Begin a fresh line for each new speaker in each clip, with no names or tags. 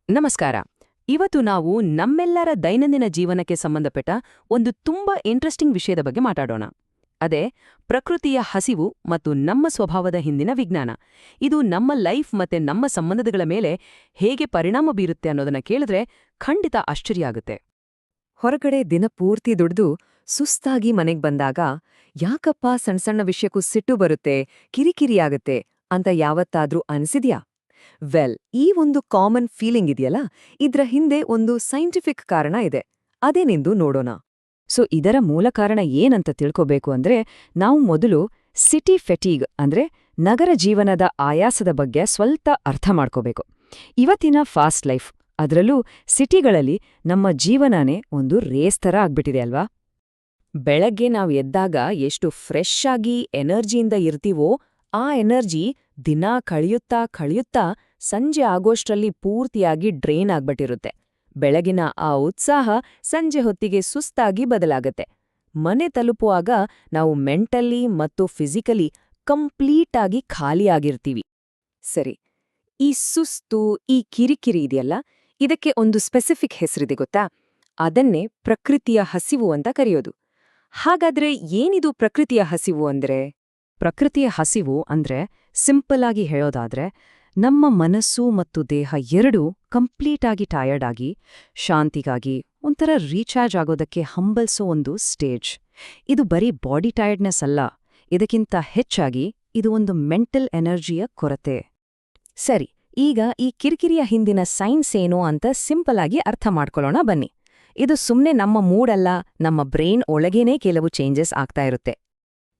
ನಮಸ್ಕಾರ. ಇವತ್ತು ನಾವು ನಮ್ಮೆಲ್ಲರ ದೈನಂದಿನ ಜೀವನಕ್ಕೆ ಸಂಬಂಧಪಟ್ಟ ಒಂದು ತುಂಬಾ ಇಂಟ್ರೆಸ್ಟಿಂಗ್ ವಿಷಯದ ಬಗ್ಗೆ ಮಾತಾಡೋಣ. ಅದೇ ಪ್ರಕೃತಿಯ ಹಸಿವು ಮತ್ತು ನಮ್ಮ ಸ್ವಭಾವದ ಹಿಂದಿನ ವಿಜ್ಞಾನ. ಇದು ನಮ್ಮ ಲೈಫ್ ಮತ್ತೆ ನಮ್ಮ ಸಂಬಂಧಗಳ ಮೇಲೆ ಹೇಗೆ ಪರಿಣಾಮ ಬೀರುತ್ತೆ ಅನ್ನೋದನ್ನ ಕೇಳಿದ್ರೆ ಖಂಡಿತ ಆಶ್ಚರ್ಯ ಆಗುತ್ತೆ.
ಹೊರಗಡೆ ದಿನಪೂರ್ತಿ ದುಡ್ದು ಸುಸ್ತಾಗಿ ಮನೆಗ್ ಬಂದಾಗ ಯಾಕಪ್ಪ ಸಣ್ಣ ವಿಷಯಕ್ಕೂ ಸಿಟ್ಟು ಬರುತ್ತೆ, ಕಿರಿಕಿರಿಯಾಗತ್ತೆ ಅಂತ ಯಾವತ್ತಾದ್ರೂ ಅನಿಸಿದ್ಯಾ? ಈ ಒಂದು ಕಾಮನ್ ಫೀಲಿಂಗ್ ಇದೆಯಲ್ಲ, ಇದ್ರ ಹಿಂದೆ ಒಂದು ಸೈಂಟಿಫಿಕ್ ಕಾರಣ ಇದೆ. ಅದೇನೆಂದು ನೋಡೋಣ. ಇದರ ಮೂಲ ಕಾರಣ ಏನಂತ ತಿಳ್ಕೋಬೇಕು ಅಂದ್ರೆ, ನಾವು ಮೊದಲು ಸಿಟಿ ಫೆಟೀಗ್ ಅಂದ್ರೆ ನಗರ ಜೀವನದ ಆಯಾಸದ ಬಗ್ಗೆ ಸ್ವಲ್ಪ ಅರ್ಥ ಮಾಡ್ಕೋಬೇಕು. ಇವತ್ತಿನ ಫಾಸ್ಟ್ ಲೈಫ್, ಅದರಲ್ಲೂ ಸಿಟಿಗಳಲ್ಲಿ ನಮ್ಮ ಜೀವನನೇ ಒಂದು ರೇಸ್ ಥರ ಆಗ್ಬಿಟ್ಟಿದೆ ಅಲ್ವಾ? ಬೆಳಗ್ಗೆ ನಾವು ಎದ್ದಾಗ ಎಷ್ಟು ಫ್ರೆಶ್ ಆಗಿ ಎನರ್ಜಿಯಿಂದ ಇರ್ತೀವೋ, ಆ ಎನರ್ಜಿ ದಿನ ಕಳೆಯುತ್ತಾ ಸಂಜೆ ಆಗೋಷ್ಟ್ರಲ್ಲಿ ಪೂರ್ತಿಯಾಗಿ ಡ್ರೈನ್ ಆಗ್ಬಿಟ್ಟಿರುತ್ತೆ. ಬೆಳಗಿನ ಆ ಉತ್ಸಾಹ ಸಂಜೆ ಹೊತ್ತಿಗೆ ಸುಸ್ತಾಗಿ ಬದಲಾಗತ್ತೆ. ಮನೆ ತಲುಪುವಾಗ ನಾವು ಮೆಂಟಲಿ ಮತ್ತು ಫಿಸಿಕಲಿ ಕಂಪ್ಲೀಟಾಗಿ ಖಾಲಿಯಾಗಿರ್ತೀವಿ. ಸರಿ, ಈ ಸುಸ್ತು, ಈ ಕಿರಿಕಿರಿ ಇದೆಯಲ್ಲ, ಇದಕ್ಕೆ ಒಂದು ಸ್ಪೆಸಿಫಿಕ್ ಹೆಸರಿದೆ ಗೊತ್ತಾ? ಅದನ್ನೇ ಪ್ರಕೃತಿಯ ಹಸಿವು ಅಂತ ಕರೆಯೋದು. ಹಾಗಾದ್ರೆ ಏನಿದು ಪ್ರಕೃತಿಯ ಹಸಿವು ಅಂದ್ರೆ?
ಪ್ರಕೃತಿಯ ಹಸಿವು ಅಂದ್ರೆ ಸಿಂಪಲ್ ಆಗಿ ಹೇಳೋದಾದ್ರೆ, ನಮ್ಮ ಮನಸ್ಸು ಮತ್ತು ದೇಹ ಎರಡೂ ಕಂಪ್ಲೀಟಾಗಿ ಟಯರ್ಡ್ ಆಗಿ ಶಾಂತಿಗಾಗಿ ಒಂಥರ ರೀಚಾರ್ಜ್ ಆಗೋದಕ್ಕೆ ಹಂಬಲ್ಸೋ ಒಂದು ಸ್ಟೇಜ್. ಇದು ಬರೀ ಬಾಡಿ ಟಯರ್ಡ್ನೆಸ್ ಅಲ್ಲ, ಇದಕ್ಕಿಂತ ಹೆಚ್ಚಾಗಿ ಇದು ಒಂದು ಮೆಂಟಲ್ ಎನರ್ಜಿಯ ಕೊರತೆ. ಸರಿ, ಈಗ ಈ ಕಿರಿಕಿರಿಯ ಹಿಂದಿನ ಸೈನ್ಸ್ ಏನು ಅಂತ ಸಿಂಪಲ್ ಆಗಿ ಅರ್ಥ ಮಾಡ್ಕೊಳ್ಳೋಣ ಬನ್ನಿ. ಇದು ಸುಮ್ನೆ ನಮ್ಮ ಮೂಡಲ್ಲ, ನಮ್ಮ ಬ್ರೈನ್ ಒಳಗೇನೇ ಕೆಲವು ಚೇಂಜಸ್ ಆಗ್ತಾ ಇರುತ್ತೆ.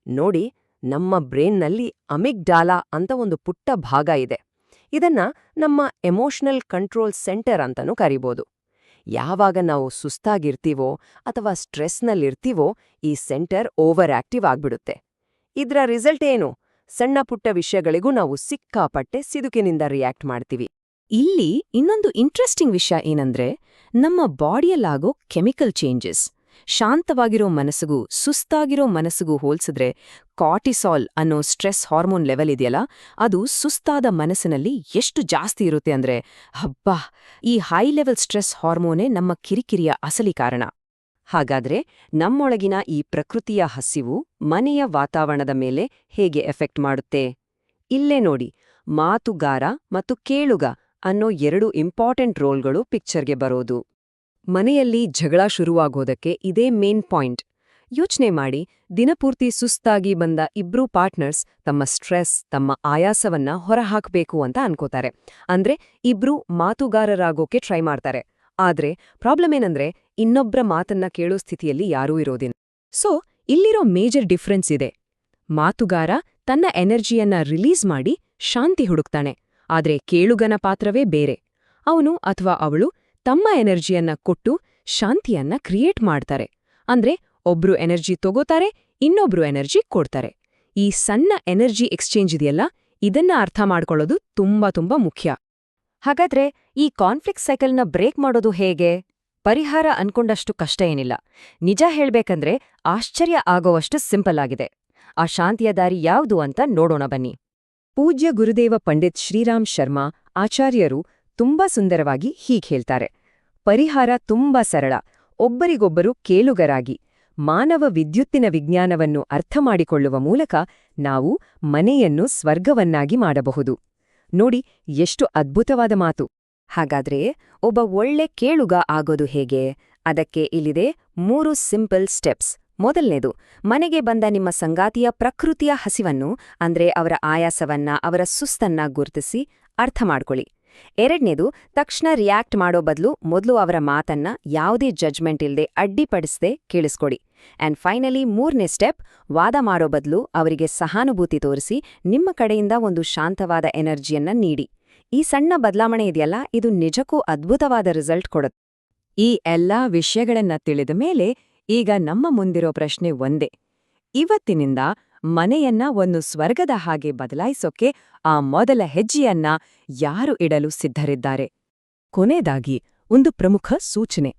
ನೋಡಿ, ನಮ್ಮ ಬ್ರೈನ್ನಲ್ಲಿ ಅಮಿಗ್ಡಾಲಾ ಅಂತ ಒಂದು ಪುಟ್ಟ ಭಾಗ ಇದೆ. ಇದನ್ನ ನಮ್ಮ ಎಮೋಷನಲ್ ಕಂಟ್ರೋಲ್ ಸೆಂಟರ್ ಅಂತನೂ ಕರಿಬೋದು. ಯಾವಾಗ ನಾವು ಸುಸ್ತಾಗಿರ್ತೀವೋ ಅಥವಾ ಸ್ಟ್ರೆಸ್ನಲ್ಲಿರ್ತೀವೋ, ಈ ಸೆಂಟರ್ ಓವರ್ ಆಕ್ಟಿವ್ ಆಗ್ಬಿಡುತ್ತೆ. ಇದ್ರ ರಿಸಲ್ಟ್ ಏನು? ಸಣ್ಣ ಪುಟ್ಟ ವಿಷಯಗಳಿಗೂ ನಾವು ಸಿಕ್ಕಾಪಟ್ಟೆ ಸಿದುಕಿನಿಂದ ರಿಯಾಕ್ಟ್ ಮಾಡ್ತೀವಿ.
ಇಲ್ಲಿ ಇನ್ನೊಂದು ಇಂಟ್ರೆಸ್ಟಿಂಗ್ ವಿಷಯ ಏನಂದ್ರೆ, ನಮ್ಮ ಬಾಡಿಯಲ್ಲಾಗೋ ಕೆಮಿಕಲ್ ಚೇಂಜಸ್. ಶಾಂತವಾಗಿರೋ ಮನಸ್ಸಿಗೂ ಸುಸ್ತಾಗಿರೋ ಮನಸ್ಸಿಗೂ ಹೋಲ್ಸಿದ್ರೆ ಕಾರ್ಟಿಸಾಲ್ ಅನ್ನೋ ಸ್ಟ್ರೆಸ್ ಹಾರ್ಮೋನ್ ಲೆವೆಲ್ ಇದೆಯಲ್ಲ, ಅದು ಸುಸ್ತಾದ ಮನಸ್ಸಿನಲ್ಲಿ ಎಷ್ಟು ಜಾಸ್ತಿ ಇರುತ್ತೆ ಅಂದ್ರೆ, ಹಬ್ಬಾ, ಈ ಹೈ ಲೆವೆಲ್ ಸ್ಟ್ರೆಸ್ ಹಾರ್ಮೋನೇ ನಮ್ಮ ಕಿರಿಕಿರಿಯ ಅಸಲಿ ಕಾರಣ. ಹಾಗಾದ್ರೆ ನಮ್ಮೊಳಗಿನ ಈ ಪ್ರಕೃತಿಯ ಹಸಿವು ಮನೆಯ ವಾತಾವರಣದ ಮೇಲೆ ಹೇಗೆ ಎಫೆಕ್ಟ್ ಮಾಡುತ್ತೆ? ಇಲ್ಲೇ ನೋಡಿ, ಮಾತುಗಾರ ಮತ್ತು ಕೇಳುಗ ಅನ್ನೋ ಎರಡು ಇಂಪಾರ್ಟೆಂಟ್ ರೋಲ್ಗಳು ಪಿಕ್ಚರ್ಗೆ ಬರೋದು. ಮನೆಯಲ್ಲಿ ಜಗಳ ಶುರುವಾಗೋದಕ್ಕೆ ಇದೇ ಮೇನ್ ಪಾಯಿಂಟ್. ಯೋಚ್ನೆ ಮಾಡಿ, ದಿನಪೂರ್ತಿ ಸುಸ್ತಾಗಿ ಬಂದ ಇಬ್ರೂ ಪಾರ್ಟ್ನರ್ಸ್ ತಮ್ಮ ಸ್ಟ್ರೆಸ್, ತಮ್ಮ ಆಯಾಸವನ್ನ ಹೊರಹಾಕ್ಬೇಕು ಅಂತ ಅನ್ಕೋತಾರೆ. ಅಂದ್ರೆ ಇಬ್ರೂ ಮಾತುಗಾರರಾಗೋಕೆ ಟ್ರೈ ಮಾಡ್ತಾರೆ. ಆದ್ರೆ ಪ್ರಾಬ್ಲಮ್ ಏನಂದ್ರೆ, ಇನ್ನೊಬ್ರ ಮಾತನ್ನ ಕೇಳೋ ಸ್ಥಿತಿಯಲ್ಲಿ ಯಾರೂ ಇರೋದಿಲ್ಲ. ಇಲ್ಲಿರೋ ಮೇಜರ್ ಡಿಫ್ರೆನ್ಸ್ ಇದೆ. ಮಾತುಗಾರ ತನ್ನ ಎನರ್ಜಿಯನ್ನ ರಿಲೀಸ್ ಮಾಡಿ ಶಾಂತಿ ಹುಡುಕ್ತಾನೆ, ಆದ್ರೆ ಕೇಳುಗನ ಪಾತ್ರವೇ ಬೇರೆ. ಅವನು ಅಥವಾ ಅವಳು ತಮ್ಮ ಎನರ್ಜಿಯನ್ನ ಕೊಟ್ಟು ಶಾಂತಿಯನ್ನ ಕ್ರಿಯೇಟ್ ಮಾಡ್ತಾರೆ. ಅಂದ್ರೆ ಒಬ್ರು ಎನರ್ಜಿ ತಗೋತಾರೆ, ಇನ್ನೊಬ್ರು ಎನರ್ಜಿ ಕೊಡ್ತಾರೆ. ಈ ಸಣ್ಣ ಎನರ್ಜಿ ಎಕ್ಸ್ಚೇಂಜ್ ಇದೆಯಲ್ಲ, ಇದನ್ನ ಅರ್ಥ ಮಾಡ್ಕೊಳ್ಳೋದು ತುಂಬಾ ಮುಖ್ಯ. ಹಾಗಾದ್ರೆ ಈ ಕಾನ್ಫ್ಲಿಕ್ಟ್ ಸೈಕಲ್ನ ಬ್ರೇಕ್ ಮಾಡೋದು ಹೇಗೆ? ಪರಿಹಾರ ಅನ್ಕೊಂಡಷ್ಟು ಕಷ್ಟ ಏನಿಲ್ಲ. ನಿಜ ಹೇಳ್ಬೇಕಂದ್ರೆ ಆಶ್ಚರ್ಯ ಆಗೋವಷ್ಟು ಸಿಂಪಲ್ ಆಗಿದೆ. ಆ ಶಾಂತಿಯ ದಾರಿ ಯಾವುದು ಅಂತ ನೋಡೋಣ ಬನ್ನಿ. ಪೂಜ್ಯ ಗುರುದೇವ ಪಂಡಿತ್ ಶ್ರೀರಾಮ್ ಶರ್ಮಾ ಆಚಾರ್ಯರು ತುಂಬಾ ಸುಂದರವಾಗಿ ಹೀಗ್ ಹೇಳ್ತಾರೆ. ಪರಿಹಾರ ತುಂಬಾ ಸರಳ. ಒಬ್ಬರಿಗೊಬ್ಬರು ಕೇಳುಗರಾಗಿ ಮಾನವ ವಿದ್ಯುತ್ತಿನ ವಿಜ್ಞಾನವನ್ನು ಅರ್ಥ ಮಾಡಿಕೊಳ್ಳುವ ಮೂಲಕ ನಾವು ಮನೆಯನ್ನು ಸ್ವರ್ಗವನ್ನಾಗಿ ಮಾಡಬಹುದು. ನೋಡಿ, ಎಷ್ಟು ಅದ್ಭುತವಾದ ಮಾತು. ಹಾಗಾದ್ರೆ ಒಬ್ಬ ಒಳ್ಳೆ ಕೇಳುಗ ಆಗೋದು ಹೇಗೆ? ಅದಕ್ಕೆ ಇಲ್ಲಿದೆ 3 ಸಿಂಪಲ್ ಸ್ಟೆಪ್ಸ್. ಮೊದಲನೇದು, ಮನೆಗೆ ಬಂದ ನಿಮ್ಮ ಸಂಗಾತಿಯ ಪ್ರಕೃತಿಯ ಹಸಿವನ್ನು ಅಂದ್ರೆ ಅವರ ಆಯಾಸವನ್ನ, ಅವರ ಸುಸ್ತನ್ನ ಗುರುತಿಸಿ ಅರ್ಥ ಮಾಡ್ಕೊಳ್ಳಿ. ಎರಡನೇದು, ತಕ್ಷಣ ರಿಯಾಕ್ಟ್ ಮಾಡೋ ಬದಲು ಮೊದಲು ಅವರ ಮಾತನ್ನ ಯಾವುದೇ ಜಡ್ಜ್ಮೆಂಟ್ ಇಲ್ಲದೆ ಅಡ್ಡಿಪಡಿಸದೆ ಕೇಳಿಸ್ಕೊಡಿ. ಅಂಡ್ ಫೈನಲಿ 3ನೇ ಸ್ಟೆಪ್, ವಾದ ಮಾಡೋ ಬದಲು ಅವರಿಗೆ ಸಹಾನುಭೂತಿ ತೋರಿಸಿ ನಿಮ್ಮ ಕಡೆಯಿಂದ ಒಂದು ಶಾಂತವಾದ ಎನರ್ಜಿಯನ್ನ ನೀಡಿ. ಈ ಸಣ್ಣ ಬದಲಾವಣೆ ಇದೆಯಲ್ಲ, ಇದು ನಿಜಕ್ಕೂ ಅದ್ಭುತವಾದ ರಿಸಲ್ಟ್ ಕೊಡುತ್ತೆ. ಈ ಎಲ್ಲಾ ವಿಷಯಗಳನ್ನ ತಿಳಿದ ಮೇಲೆ ಈಗ ನಮ್ಮ ಮುಂದಿರೋ ಪ್ರಶ್ನೆ ಒಂದೇ. ಇವತ್ತಿನಿಂದ ಮನೆಯನ್ನ ಒಂದು ಸ್ವರ್ಗದ ಹಾಗೆ ಬದಲಾಯಿಸೋಕೆ ಆ ಮೊದಲ ಹೆಜ್ಜೆಯನ್ನ ಯಾರು ಇಡಲು ಸಿದ್ಧರಿದ್ದಾರೆ? ಕೊನೆಯದಾಗಿ ಒಂದು ಪ್ರಮುಖ ಸೂಚನೆ.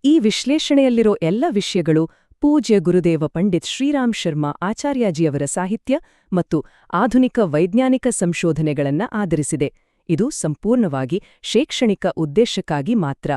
ಈ ವಿಶ್ಲೇಷಣೆಯಲ್ಲಿರೋ ಎಲ್ಲ ವಿಷಯಗಳು ಪೂಜ್ಯ ಗುರುದೇವ ಪಂಡಿತ್ ಶ್ರೀರಾಮ್ ಶರ್ಮಾ ಆಚಾರ್ಯಜಿಯವರ ಸಾಹಿತ್ಯ ಮತ್ತು ಆಧುನಿಕ ವೈಜ್ಞಾನಿಕ ಸಂಶೋಧನೆಗಳನ್ನ ಆಧರಿಸಿದೆ.
ಇದು ಸಂಪೂರ್ಣವಾಗಿ ಶೈಕ್ಷಣಿಕ ಉದ್ದೇಶಕ್ಕಾಗಿ ಮಾತ್ರ.